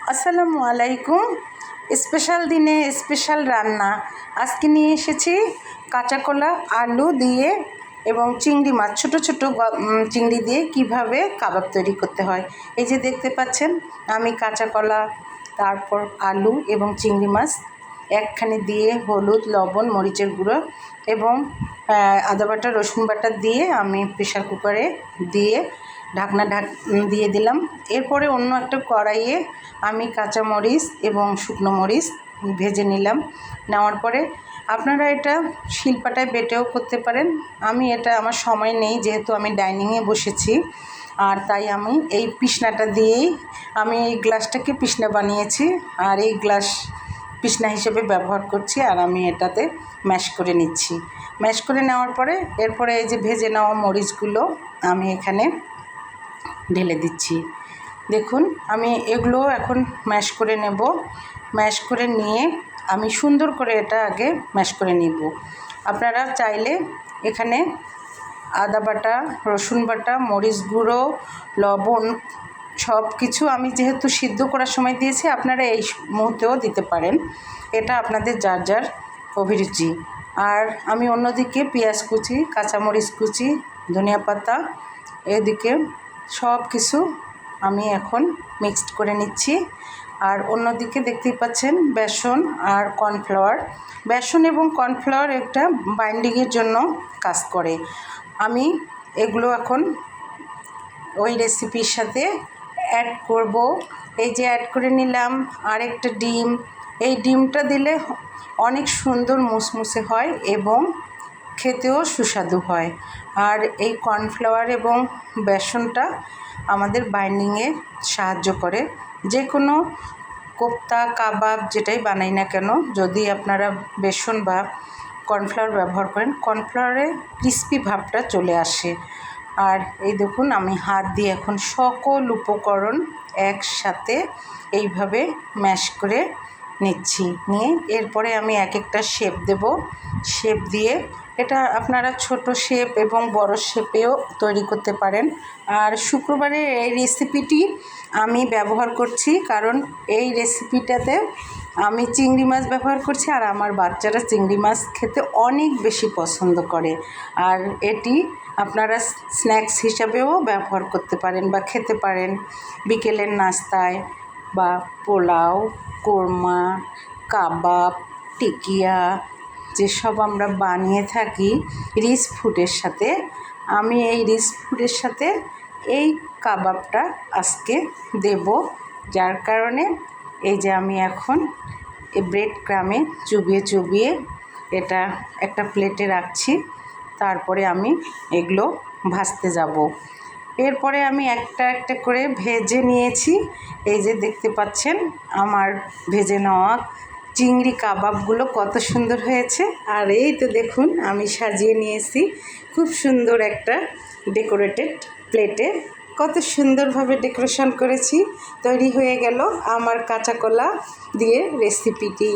আসসালামু আলাইকুম। স্পেশাল দিনে স্পেশাল রান্না আজকে নিয়ে এসেছি কাঁচা কলা আলু দিয়ে এবং চিংড়ি মাছ ছোটো ছোটো চিংড়ি দিয়ে কিভাবে কাবাব তৈরি করতে হয়। এই যে দেখতে পাচ্ছেন আমি কাঁচা কলা, তারপর আলু এবং চিংড়ি মাছ একখানে দিয়ে হলুদ, লবণ, মরিচের গুঁড়ো এবং আদা বাটা, রসুন বাটা দিয়ে আমি প্রেশার কুকারে দিয়ে ঢাকনা দিয়ে দিলাম। এরপরে অন্য একটা কড়াইয়ে আমি কাঁচা মরিচ এবং শুকনো মরিচ ভেজে নিলাম। নেওয়ার পরে আপনারা এটা শিলপাটায় বেটেও করতে পারেন। আমি এটা আমার সময় নেই, যেহেতু আমি ডাইনিংয়ে বসেছি, আর তাই আমি এই পিষনাটা দিয়েই আমি এই গ্লাসটাকে পিষনা বানিয়েছি আর এই গ্লাস পিষনা হিসেবে ব্যবহার করছি। আর আমি এটাতে ম্যাশ করে নিচ্ছি। ম্যাশ করে নেওয়ার পরে এরপরে এই যে ভেজে নেওয়া মরিচগুলো আমি এখানে ঢেলে দিচ্ছি। দেখুন আমি এগুলো এখন ম্যাশ করে নেব। ম্যাশ করে নিয়ে আমি সুন্দর করে এটা আগে ম্যাশ করে নিব। আপনারা চাইলে এখানে আদা বাটা, রসুন বাটা, মরিচ গুঁড়ো, লবণ সব কিছু আমি যেহেতু সিদ্ধ করার সময় দিয়েছি, আপনারা এই মুহূর্তেও দিতে পারেন। এটা আপনাদের যার যার অভিরুচি। আর আমি অন্যদিকে পেঁয়াজ কুচি, কাঁচামরিচ কুচি, ধনিয়া পাতা, এদিকে সব কিছু আমি এখন মিক্সড করে নিচ্ছি। আর অন্যদিকে দেখতেই পাচ্ছেন বেসন আর কর্নফ্লাওয়ার। বেসন এবং কর্নফ্লাওয়ার একটা বাইন্ডিংয়ের জন্য কাজ করে। আমি এগুলো এখন ওই রেসিপির সাথে অ্যাড করব। এই যে অ্যাড করে নিলাম আরেকটা ডিম। এই ডিমটা দিলে অনেক সুন্দর মুসমুসে হয় এবং খেতেও সুস্বাদু হয়। আর এই কর্নফ্লাওয়ার এবং বেসনটা আমাদের বাইন্ডিংয়ে সাহায্য করে। যে কোনো কোপ্তা, কাবাব যেটাই বানাই না কেন, যদি আপনারা বেসন বা কর্নফ্লাওয়ার ব্যবহার করেন, কর্নফ্লাওয়ারে ক্রিস্পি ভাবটা চলে আসে। আর এই দেখুন আমি হাত দিয়ে এখন সকল উপকরণ একসাথে এইভাবে ম্যাশ করে নিচ্ছি। নিয়ে এরপরে আমি এক একটা শেপ দেব। শেপ দিয়ে এটা আপনারা ছোট শেপ এবং বড় শেপেও তৈরি করতে পারেন। আর শুক্রবারের এই রেসিপিটি আমি ব্যবহার করছি কারণ এই রেসিপিটাতে আমি চিংড়ি মাছ ব্যবহার করছি, আর আমার বাচ্চারা চিংড়ি মাছ খেতে অনেক বেশি পছন্দ করে। আর এটি আপনারা স্ন্যাক্স হিসাবেও ব্যবহার করতে পারেন বা খেতে পারেন বিকেলের নাস্তায়, বা পোলাও, কোরমা, কাবাব, টিকিয়া যেসব আমরা বানিয়ে থাকি রিচ ফুডের সাথে, আমি এই রিচ ফুডের সাথে এই কাবাবটা আজকে দেব। যার কারণে এই যে আমি এখন এই ব্রেড ক্রামে চুবিয়ে চুবিয়ে এটা একটা প্লেটে রাখছি। তারপরে আমি এগুলো ভাজতে যাব। এরপরে আমি একটা একটা করে ভেজে নিয়েছি। এই যে দেখতে পাচ্ছেন আমার ভেজে নেওয়া চিংড়ি কাবাবগুলো কত সুন্দর হয়েছে। আর এই তো দেখুন আমি সাজিয়ে নিয়েছি খুব সুন্দর একটা ডেকোরেটেড প্লেটে। কত সুন্দরভাবে ডেকোরেশন করেছি। তৈরি হয়ে গেল আমার কাঁচা কলা দিয়ে রেসিপিটি।